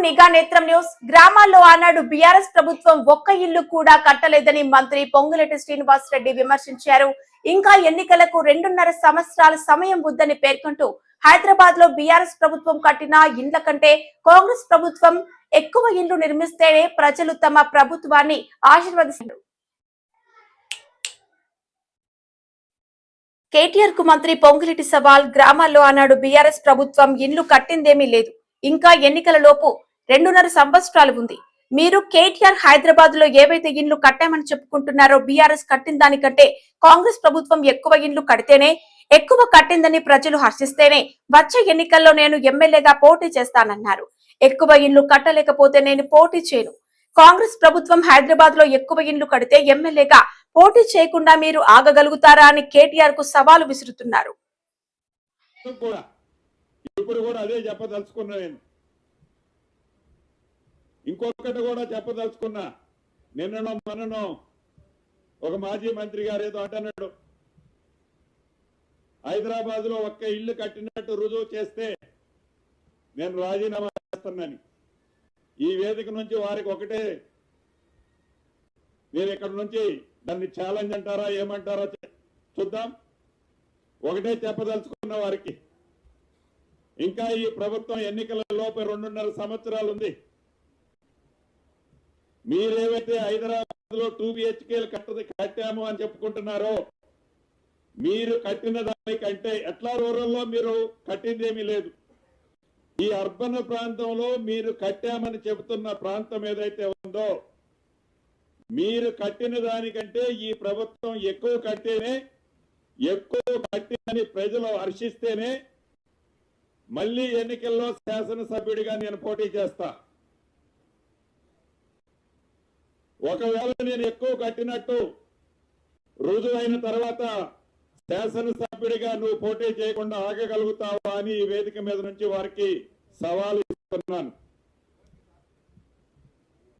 నిఘా నేత్రం న్యూస్. గ్రామాల్లో ఆనాడు బీఆర్ఎస్ ప్రభుత్వం ఒక్క ఇల్లు కూడా కట్టలేదని మంత్రి పొంగులేటి శ్రీనివాస్ రెడ్డి విమర్శించారు. ఇంకా ఎన్నికలకు 2.5 సంవత్సరాల సమయం ఉందని పేర్కొంటూ హైదరాబాద్ లో బీఆర్ఎస్ ప్రభుత్వం కట్టిన ఇండ్ల కంటే కాంగ్రెస్ ప్రభుత్వం ఎక్కువ ఇండ్లు నిర్మిస్తేనే ప్రజలు తమ ప్రభుత్వాన్ని ఆశీర్వదిస్తారు. కేటీఆర్ కు మంత్రి పొంగులేటి సవాల్. గ్రామాల్లో ఆనాడు బీఆర్ఎస్ ప్రభుత్వం ఇండ్లు కట్టిందేమీ లేదు. ఇంకా ఎన్నికల లోపు 2.5 సంవత్సరాలు ఉంది. మీరు కేటీఆర్ హైదరాబాద్ లో ఏవైతే ఇండ్లు కట్టామని చెప్పుకుంటున్నారో బీఆర్ఎస్ కట్టిన దానికంటే కాంగ్రెస్ ప్రభుత్వం ఎక్కువ ఇండ్లు కడితేనే, ఎక్కువ కట్టిందని ప్రజలు హర్షిస్తేనే వచ్చే ఎన్నికల్లో నేను ఎమ్మెల్యేగా పోటీ చేస్తానన్నారు. ఎక్కువ ఇండ్లు కట్టలేకపోతే నేను పోటీ చేయను. కాంగ్రెస్ ప్రభుత్వం హైదరాబాద్ లో ఎక్కువ ఇండ్లు కడితే ఎమ్మెల్యేగా పోటీ చేయకుండా మీరు ఆగగలుగుతారా అని కేటీఆర్ కు సవాలు విసురుతున్నారు. ఇప్పుడు కూడా అదే చెప్పదలుచుకున్నా. నేను ఇంకొకటి కూడా చెప్పదలుచుకున్నా. నిన్ననో మొన్ననో ఒక మాజీ మంత్రి గారు ఏదో అంటున్నాడు, హైదరాబాద్ లో ఒక్క ఇల్లు కట్టినట్టు రుజువు చేస్తే నేను రాజీనామా చేస్తున్నాను. ఈ వేదిక నుంచి వారికి ఒకటే, నేను ఇక్కడ నుంచి దాన్ని ఛాలెంజ్ అంటారా ఏమంటారో చూద్దాం. ఒకటే చెప్పదలుచుకున్న వారికి, ఇంకా ఈ ప్రభుత్వం ఎన్నికల లోపు 2.5 సంవత్సరాలు ఉంది. మీరేవైతే హైదరాబాద్ లో 2 BHKలు కట్టాము అని చెప్పుకుంటున్నారో, మీరు కట్టిన దానికంటే ఎట్లా రూరల్లో మీరు కట్టిందేమీ లేదు. ఈ అర్బన్ ప్రాంతంలో మీరు కట్టామని చెబుతున్న ప్రాంతం ఏదైతే ఉందో, మీరు కట్టిన దానికంటే ఈ ప్రభుత్వం ఎక్కువ కట్టేనే, ఎక్కువ కట్టినని ప్రజలు హర్షిస్తేనే మళ్ళీ ఎన్నికల్లో శాసనసభ్యుడిగా నేను పోటీ చేస్తా. ఒకవేళ నేను ఎక్కువ కట్టినట్టు రుజువైన తర్వాత శాసనసభ్యుడిగా నువ్వు పోటీ చేయకుండా ఆగగలుగుతావా అని ఈ వేదిక మీద నుంచి వారికి సవాలు ఇస్తున్నాను.